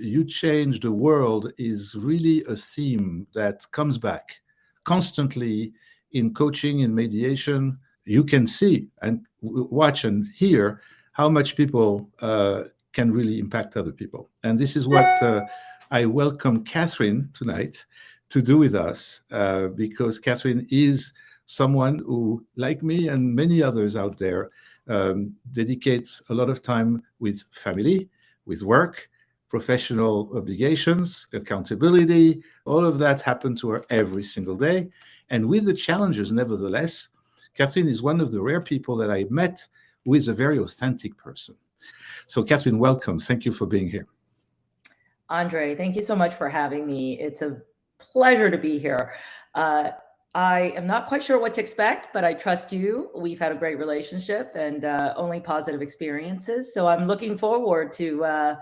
You change the world is really a theme that comes back constantly in coaching, in mediation. You can see and watch and hear how much people can really impact other people. And this is what I welcome Katherine tonight to do with us, because Katherine is someone who, like me and many others out there, dedicates a lot of time with family, with work, professional obligations, accountability. All of that happen to her every single day. And with the challenges, nevertheless, Katherine is one of the rare people that I met who is a very authentic person. So, Katherine, welcome. Thank you for being here. Andre, thank you so much for having me. It's a pleasure to be here. Uh, I am not quite sure what to expect, but I trust you. We've had a great relationship and only positive experiences. So I'm looking forward to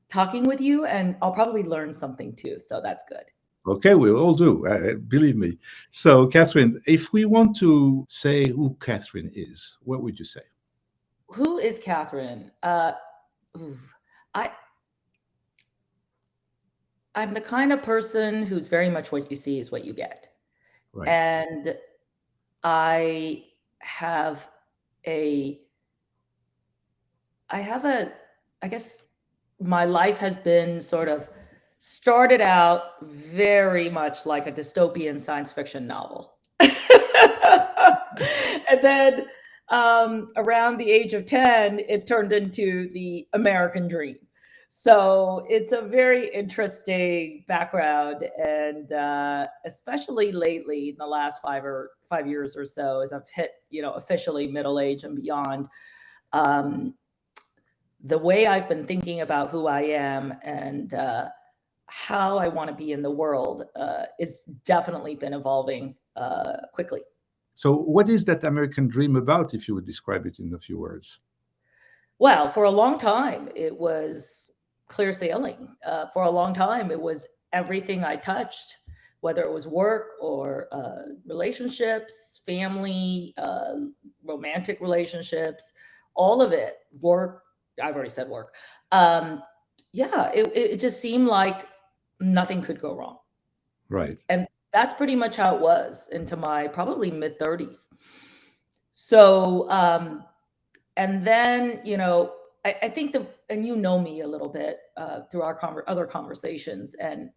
talking with you, and I'll probably learn something too. So that's good. Okay, we all do, believe me. So, Katherine, if we want to say who Katherine is, what would you say? Who is Catherine? Ooh, I I'm the kind of person who's very much what you see is what you get. Right. And I have a I have a I guess my life has been sort of started out very much like a dystopian science fiction novel. And then around the age of 10, it turned into the American dream. So it's a very interesting background, and especially lately, in the last 5 years or so, as I've hit, officially middle age and beyond, um, the way I've been thinking about who I am and how I want to be in the world is definitely been evolving quickly. So, what is that American dream about, if you would describe it in a few words? Well, for a long time, it was clear sailing. For a long time, it was everything I touched, whether it was work or relationships, family, romantic relationships, all of it. Work, I've already said work. Um, yeah, it just seemed like nothing could go wrong. Right. And that's pretty much how it was into my probably mid 30s. So, and then I think and me a little bit through our other conversations, and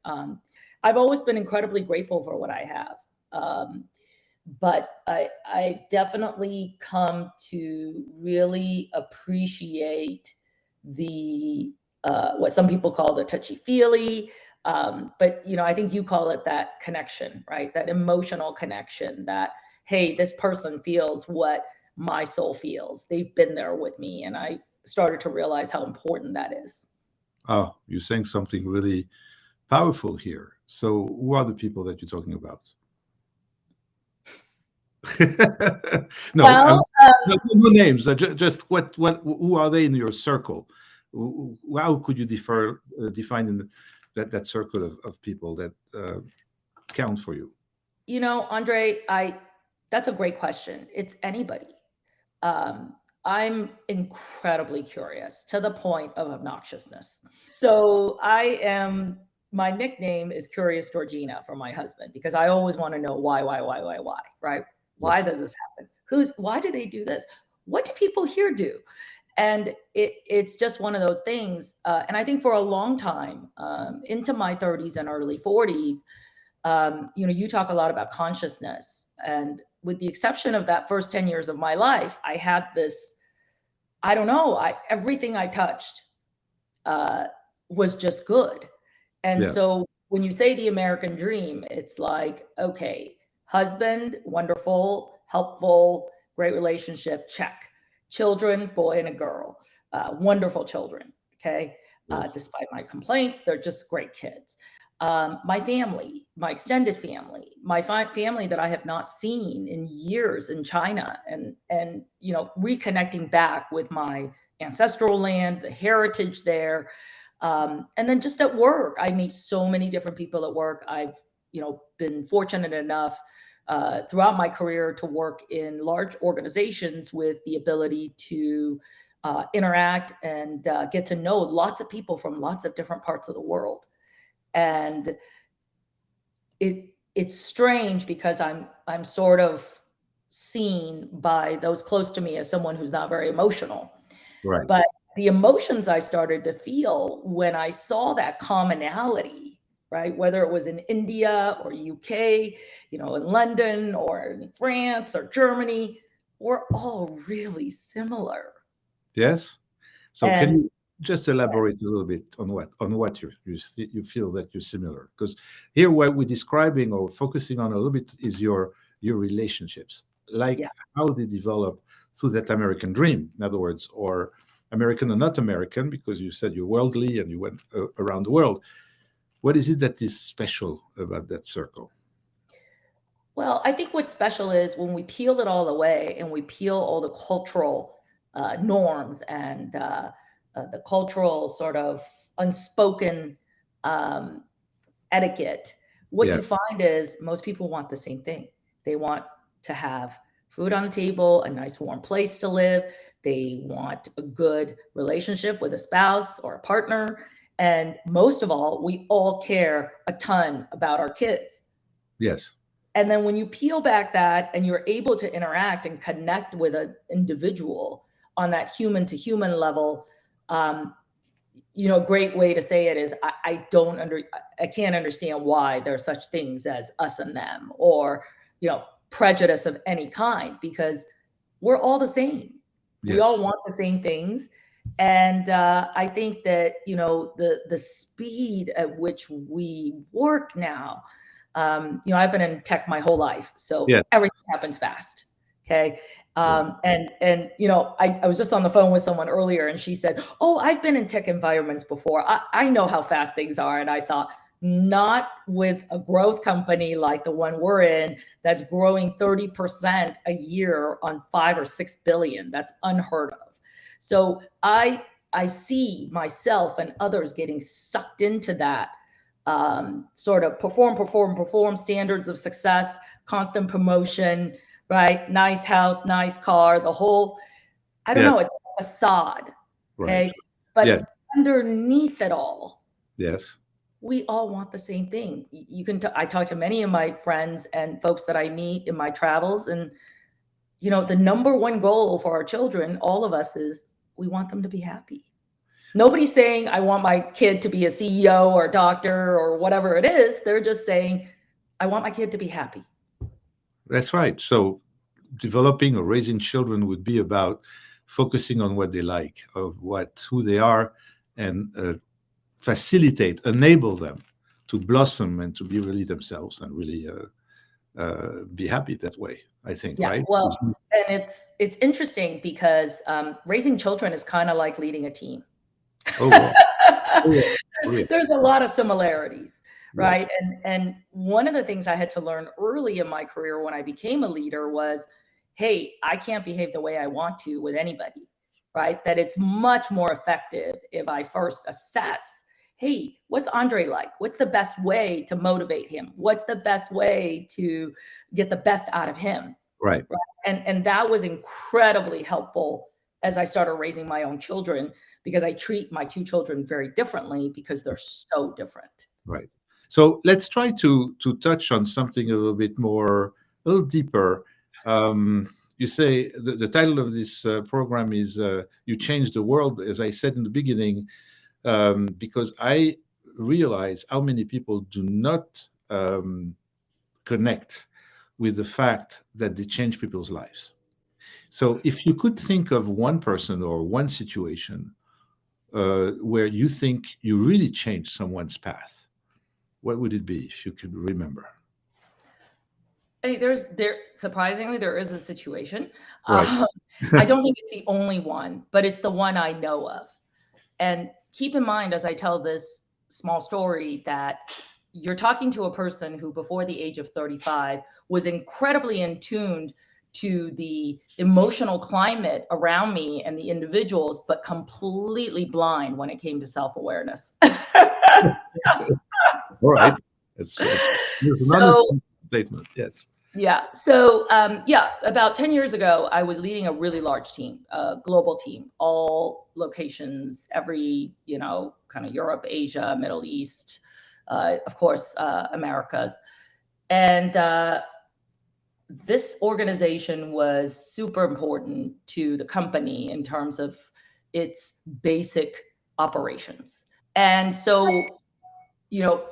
I've always been incredibly grateful for what I have, but I definitely come to really appreciate the what some people call the touchy feely, but I think you call it that connection, right? That emotional connection, that hey, this person feels what my soul feels. They've been there with me, and I started to realize how important that is. Oh, you're saying something really powerful here. So, who are the people that you're talking about? No, Well, no names. Just what, who are they in your circle? How could you define that circle of people that count for you? Andre, I that's a great question. It's anybody. I'm incredibly curious to the point of obnoxiousness. So my nickname is Curious Georgina for my husband because I always want to know why, right? Why Yes. does this happen? Why do they do this? What do people here do? And it's just one of those things. And I think for a long time, into my 30s and early 40s, you talk a lot about consciousness. And with the exception of that first 10 years of my life, I had this, I don't know, everything I touched uh, was just good. And Yes. so when you say the American dream, it's like, okay, husband, wonderful, helpful, great relationship, check. Children, boy and a girl, wonderful children. Okay. Yes. Despite my complaints, they're just great kids. My family, my extended family, my family that I have not seen in years in China, and reconnecting back with my ancestral land, the heritage there, and then just at work, I meet so many different people at work. I've been fortunate enough throughout my career to work in large organizations with the ability to interact and get to know lots of people from lots of different parts of the world. And it's strange because I'm sort of seen by those close to me as someone who's not very emotional. Right. But the emotions I started to feel when I saw that commonality, right? Whether it was in India or UK, in London or in France or Germany, we're all really similar. Yes. So can And you just elaborate a little bit on what you feel that you're similar? Because here what we're describing or focusing on a little bit is your relationships, like yeah, how they develop through that American dream, in other words, or American or not American, because you said you're worldly and you went around the world. What is it that is special about that circle? well, I think what's special is when we peel it all away and we peel all the cultural norms and the cultural sort of unspoken um, etiquette, what Yeah. you find is most people want the same thing. They want to have food on the table, a nice warm place to live. They want a good relationship with a spouse or a partner. And most of all, we all care a ton about our kids. Yes. And then when you peel back that and you're able to interact and connect with an individual on that human to human level, um, a great way to say it is I can't understand why there are such things as us and them, or prejudice of any kind, because we're all the same. We all Yes. want the same things. And I think that the speed at which we work now, I've been in tech my whole life, so Yes. everything happens fast. Okay. Right. And I was just on the phone with someone earlier, and she said, "Oh, I've been in tech environments before. I know how fast things are." And I thought, not with a growth company like the one we're in that's growing 30% a year on 5 or 6 billion. That's unheard of. So I see myself and others getting sucked into that sort of perform standards of success, constant promotion, right? Nice house, nice car, the whole, I don't Yes. know, it's a facade. Right. Okay. But Yes. underneath it all, Yes. we all want the same thing. I talk to many of my friends and folks that I meet in my travels, and the number one goal for our children, all of us, is we want them to be happy. Nobody's saying I want my kid to be a CEO or a doctor or whatever it is. They're just saying I want my kid to be happy. That's right. So developing or raising children would be about focusing on what they like, of what who they are, and facilitate, enable them to blossom and to be really themselves and really be happy that way. I think, Yeah, right? well, and it's interesting because raising children is kind of like leading a team. Oh yeah, oh yeah, oh yeah. There's a lot of similarities, right? Yes, And one of the things I had to learn early in my career when I became a leader was, hey, I can't behave the way I want to with anybody, right? That it's much more effective if I first assess, hey, what's Andre like? What's the best way to motivate him? What's the best way to get the best out of him? right. Right? And that was incredibly helpful as I started raising my own children, because I treat my two children very differently because they're so different. Right. So let's try to touch on something a little bit more, a little deeper. You say the title of this program is "You Change the World," as I said in the beginning, because I realize how many people do not connect with the fact that they change people's lives. So, if you could think of one person or one situation where you think you really changed someone's path, what would it be if you could remember? Hey, there surprisingly there is a situation. Right. Um, I don't think it's the only one, but it's the one I know of. And keep in mind, as I tell this small story, that you're talking to a person who, before the age of 35, was incredibly in tuned to the emotional climate around me and the individuals, but completely blind when it came to self awareness. All right. That's here's another So statement. Yes. Yeah. So, yeah, about 10 years ago, I was leading a really large team, a global team, all locations, every, kind of Europe, Asia, Middle East, of course, Americas. And this organization was super important to the company in terms of its basic operations. And so,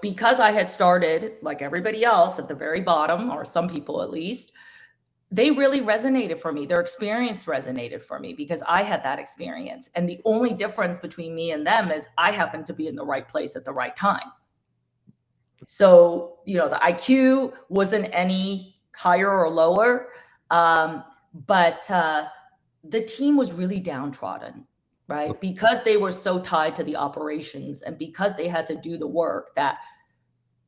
because I had started, like everybody else, at the very bottom, or some people at least, they really resonated for me. Their experience resonated for me because I had that experience. And the only difference between me and them is I happened to be in the right place at the right time. So, the IQ wasn't any higher or lower, but the team was really downtrodden, right? Because they were so tied to the operations and because they had to do the work that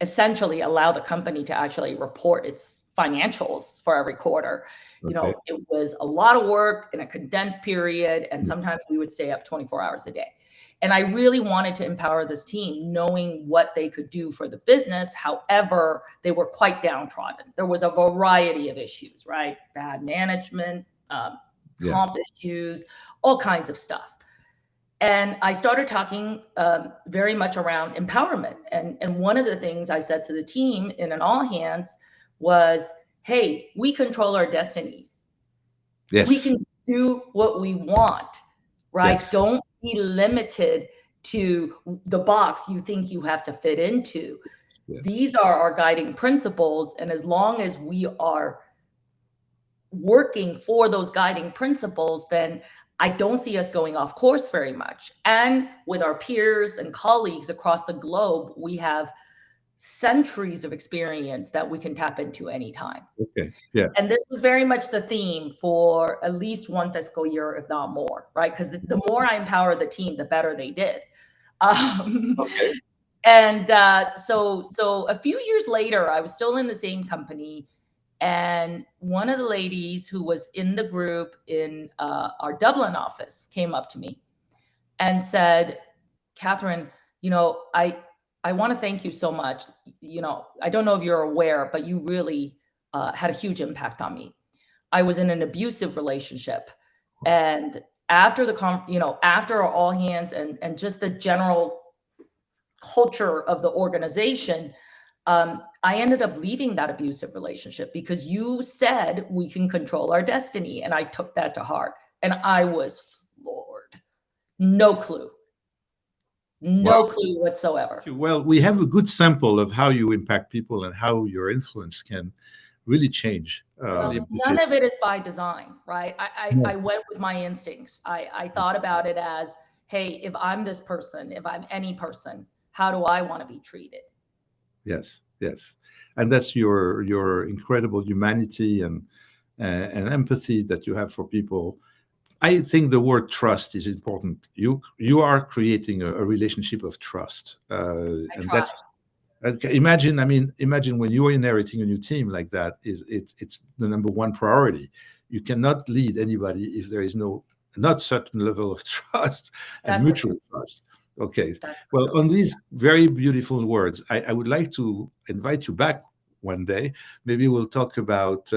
essentially allow the company to actually report its financials for every quarter. Okay. It was a lot of work in a condensed period, and sometimes we would stay up 24 hours a day. And I really wanted to empower this team, knowing what they could do for the business. However, they were quite downtrodden. There was a variety of issues, right? Bad management, comp issues, all kinds of stuff. And I started talking very much around empowerment. And one of the things I said to the team in an all hands was, hey, we control our destinies. Yes. We can do what we want, right? Yes. Don't be limited to the box you think you have to fit into. Yes. These are our guiding principles. And as long as we are working for those guiding principles, then I don't see us going off course very much. And with our peers and colleagues across the globe, we have centuries of experience that we can tap into anytime. Okay. Yeah. And this was very much the theme for at least one fiscal year, if not more, right? Because the more I empower the team, the better they did. Okay. And so a few years later, I was still in the same company. And one of the ladies who was in the group in our Dublin office came up to me and said, Katherine, I want to thank you so much. I don't know if you're aware, but you really had a huge impact on me. I was in an abusive relationship. And after after all hands and just the general culture of the organization, I ended up leaving that abusive relationship because you said we can control our destiny. And I took that to heart and I was floored. No clue. No clue whatsoever. Well, we have a good sample of how you impact people and how your influence can really change. None of it is by design, right? I went with my instincts. I thought about it as, hey, if I'm this person, if I'm any person, how do I want to be treated? Yes, yes, and that's your incredible humanity and empathy that you have for people. I think the word trust is important. You are creating a relationship of trust, and try. that's okay. Imagine when you are inheriting a new team like that. It's the number one priority. You cannot lead anybody if there is not certain level of trust and That's mutual trust. Okay. That's Well, true. on these very beautiful words, I would like to invite you back one day. Maybe we'll talk about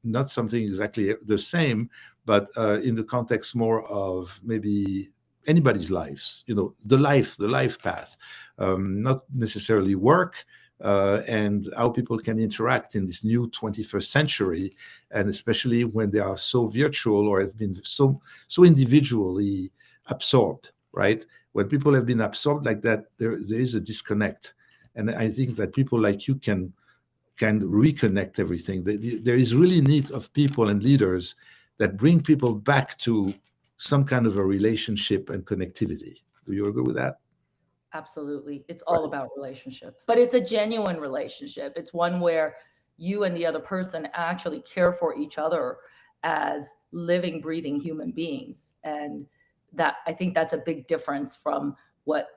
not something exactly the same, but in the context more of maybe anybody's lives, the life path, not necessarily work, and how people can interact in this new 21st century, and especially when they are so virtual or have been so individually absorbed, right? When people have been absorbed like that, there is a disconnect. And I think that people like you can reconnect everything. There is really need of people and leaders that bring people back to some kind of a relationship and connectivity. Do you agree with that? Absolutely. It's all about relationships. But it's a genuine relationship. It's one where you and the other person actually care for each other as living, breathing human beings. And that I think that's a big difference from what,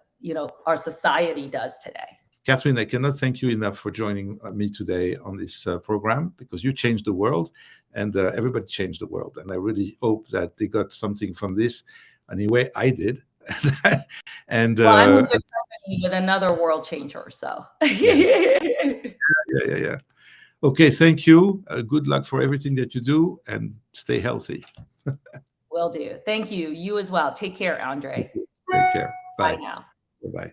our society does today. Katherine, I cannot thank you enough for joining me today on this program, because you changed the world, and everybody changed the world. And I really hope that they got something from this. Anyway, I did. And Well, I'm in good company with another world changer. So yes. Yeah. Okay, thank you. Good luck for everything that you do, and stay healthy. Will do. Thank you. You as well. Take care, Thank Andre. you. Take care. Bye Bye. now. Bye-bye.